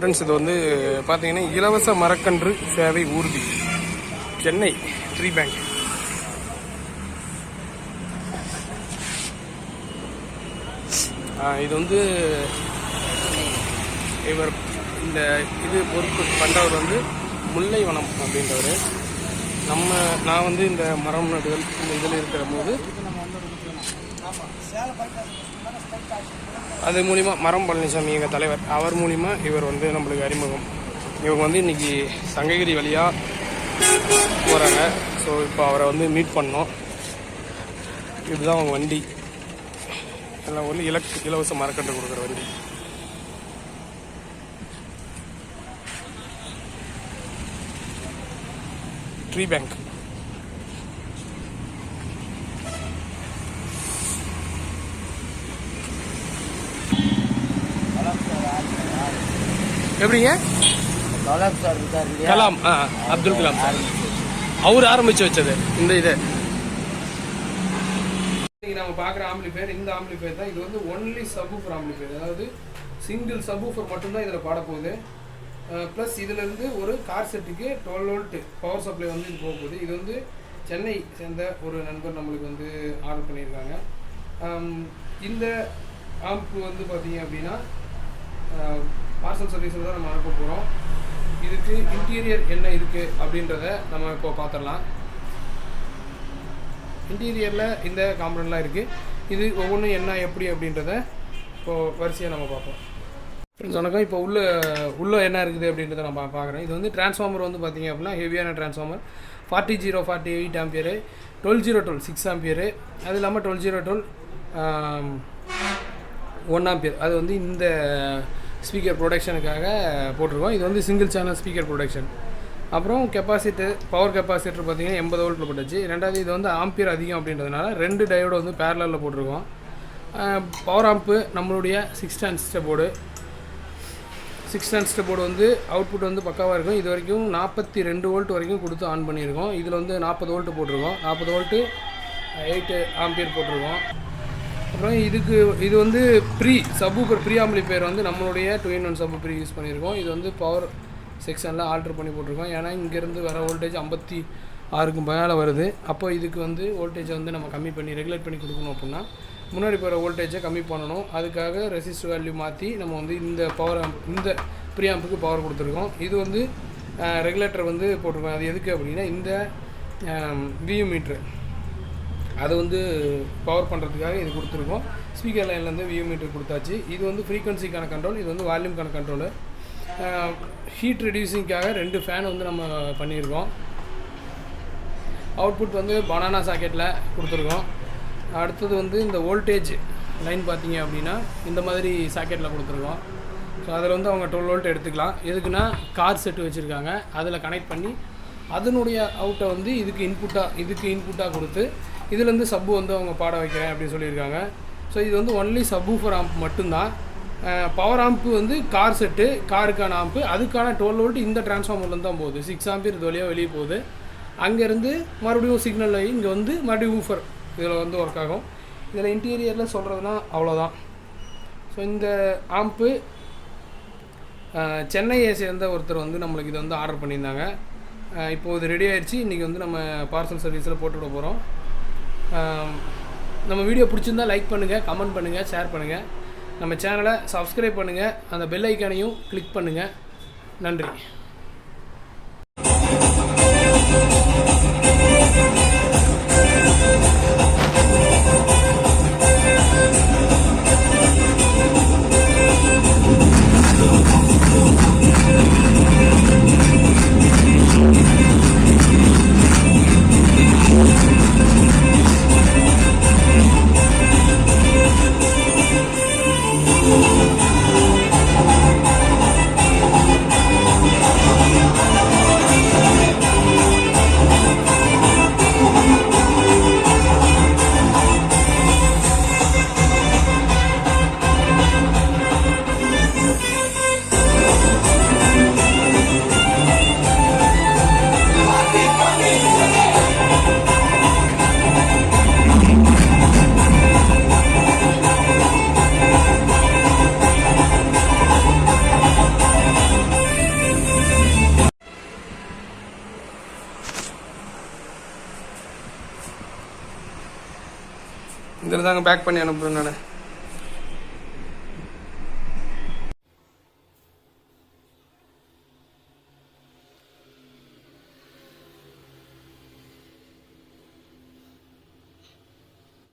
Friends, இது வந்து பார்த்தீங்கன்னா இலவச மரக்கன்று சேவை ஊர்தி, சென்னை ட்ரீ பேங்க். இது வந்து இவர் இந்த இது பொறுப்பு பண்ணுறவர் வந்து முல்லைவனம் அப்படின்றவர். நான் வந்து இந்த மரம் நடுதல் இந்த இதில் இருக்கிற போது அது மூலிமா மரம் பழனிசாமி எங்கள் தலைவர், அவர் மூலிமா இவர் வந்து நம்மளுக்கு அறிமுகம். இவங்க வந்து இன்றைக்கி சங்ககிரி வழியாக போகிறாங்க. ஸோ இப்போ அவரை வந்து மீட் பண்ணோம். இதுதான் அவங்க வண்டி, எல்லாம் வந்து இலவச மரக்கன்று கொடுக்குற வண்டி. Tree bank. எப்படிங்க? கலாம், அப்துல் கலாம் சார் அவர் ஆரம்பிச்சு வச்சது இந்த இது. நம்ம பார்க்குற ஆம்பிளிஃபையர், இந்த ஆம்பிளிஃபையர் தான். இது வந்து ஒன்லி சப்வூஃபர் ஆம்பிளிஃபையர், அதாவது சிங்கிள் சப்வூஃபர் மட்டும்தான் இதில் பாட போகுது. ப்ளஸ் இதிலேருந்து ஒரு கார் செட்டுக்கு 12 வோல்ட் பவர் சப்ளை வந்து இது போக போகுது. இது வந்து சென்னை சேர்ந்த ஒரு நண்பர் நம்மளுக்கு வந்து ஆர்டர் பண்ணியிருக்காங்க. இந்த ஆம்ப் வந்து பார்த்தீங்க அப்படின்னா பார்சல் சர்வீஸில் தான் நம்ம அனுப்ப போகிறோம். இதுக்கு இன்டீரியர் என்ன இருக்குது அப்படின்றத நம்ம இப்போ பார்த்துடலாம். இன்டீரியரில் இந்த காம்பனன்ட்லாம் இருக்குது. இது ஒவ்வொன்றும் என்ன எப்படி அப்படின்றத இப்போது வரிசையாக நம்ம பார்ப்போம். ஃப்ரெண்ட்ஸ் வணக்கம். இப்போ உள்ள என்ன இருக்குது அப்படின்றத நான் பார்க்குறேன். இது வந்து டிரான்ஸ்ஃபார்மர் வந்து பார்த்திங்க அப்படின்னா ஹெவியான டிரான்ஸ்ஃபார்மர் 4008 ஆம்பியரு, 12012 6 ஆம்பியரு, அது இல்லாமல் 12012 1 ஆம்பியர். அது வந்து இந்த ஸ்பீக்கர் ப்ரொடக்ஷனுக்காக போட்டிருக்கோம். இது வந்து சிங்கிள் சேனல் ஸ்பீக்கர் ப்ரொடக்ஷன். அப்புறம் பவர் கெப்பாசிட்டர் பார்த்திங்கன்னா 80 வோல்ட்டில் போட்டுச்சு. ரெண்டாவது இது வந்து ஆம்பியர் அதிகம் அப்படின்றதுனால 2 டயோடு வந்து பேரலில் போட்டிருக்கோம். பவர் ஆம்பு நம்மளுடைய 6 டிரான்சிஸ்டர் போர்டு. 6 டிரான்சிஸ்டர் போர்டு வந்து அவுட்புட் வந்து பக்காவாக இருக்கும். இது வரைக்கும் 42 வோல்ட் வரைக்கும் கொடுத்து ஆன் பண்ணியிருக்கோம். இதில் வந்து 40 வோல்ட்டு போட்டிருக்கோம். 40 வோல்ட்டு 8 ஆம்பியர் போட்டிருக்கோம். அப்புறம் இது வந்து சப்வூஃபர் ப்ரீ ஆம்பிளிஃபையர் வந்து நம்மளுடைய 2-in-1 சப்வூஃபர் யூஸ் பண்ணியிருக்கோம். இது வந்து பவர் செக்ஷனில் ஆல்ட்ரு பண்ணி போட்டிருக்கோம். ஏன்னா இங்கேருந்து வர வோல்டேஜ் 56க்கு மேலே வருது. அப்போ இதுக்கு வந்து வோல்டேஜை வந்து நம்ம கம்மி பண்ணி ரெகுலேட் பண்ணி கொடுக்கணும். அப்படின்னா முன்னாடி போகிற வோல்டேஜை கம்மி பண்ணணும். அதுக்காக ரெசிஸ்டர் வேல்யூ மாற்றி நம்ம வந்து இந்த ப்ரீ ஆம்புக்கு பவர் கொடுத்துருக்கோம். இது வந்து ரெகுலேட்டர் வந்து போட்டிருக்கோம். அது எதுக்கு அப்படின்னா இந்த வியூ மீட்ரு அதை வந்து பவர் பண்ணுறதுக்காக இது கொடுத்துருக்கோம். ஸ்பீக்கர் லைன்லேருந்து வியூ மீட்டர் கொடுத்தாச்சு. இது வந்து ஃப்ரீக்வன்சிக்கான கண்ட்ரோல், இது வந்து வால்யூம்க்கான கண்ட்ரோலு. ஹீட் ரெடியூசிங்காக 2 ஃபேன் வந்து நம்ம பண்ணியிருக்கோம். அவுட்புட் வந்து பனானா சாக்கெட்டில் கொடுத்துருக்கோம். அடுத்தது வந்து இந்த வோல்டேஜ் லைன் பார்த்தீங்க அப்படின்னா இந்த மாதிரி சாக்கெட்டில் கொடுத்துருக்கோம். ஸோ அதில் வந்து அவங்க 12 வோல்ட் எடுத்துக்கலாம். எதுக்குன்னா கார் செட்டு வச்சுருக்காங்க, அதில் கனெக்ட் பண்ணி அதனுடைய அவுட்டை வந்து இதுக்கு இன்புட்டாக கொடுத்து இதுலேருந்து சப்பு வந்து அவங்க பாட வைக்கிறேன் அப்படின்னு சொல்லியிருக்காங்க. ஸோ இது வந்து ஒன்லி சப்வூஃபர் ஆம்ப் மட்டும்தான். பவர் ஆம்ப்பு வந்து கார் செட்டு, காருக்கான ஆம்ப்பு, அதுக்கான 12 வோல்ட் இந்த டிரான்ஸ்ஃபார்மர்லேருந்து தான் போகுது. 6 ஆம்பியர் இது வழியாக வெளியே போகுது. அங்கேருந்து மறுபடியும் சிக்னல் ஆகி இங்கே வந்து மறுபடியும் ஊஃபர் இதில் வந்து ஒர்க் ஆகும். இதில் இன்டீரியரில் சொல்கிறதுனா அவ்வளோதான். ஸோ இந்த ஆம்ப்பு சென்னையை சேர்ந்த ஒருத்தர் வந்து நம்மளுக்கு இதை வந்து ஆர்டர் பண்ணியிருந்தாங்க. இப்போது இது ரெடி ஆகிடுச்சு. இன்றைக்கி வந்து நம்ம பார்சல் சர்வீஸில் போட்டுவிட போகிறோம். நம்ம வீடியோ பிடிச்சிருந்தால் லைக் பண்ணுங்கள், கமெண்ட் பண்ணுங்கள், ஷேர் பண்ணுங்கள். நம்ம சேனலை சப்ஸ்கிரைப் பண்ணுங்கள், அந்த பெல் ஐக்கானையும் கிளிக் பண்ணுங்கள். நன்றி. இதில் தாங்க பேக் பண்ணி அனுப்புகிறேன் நான்.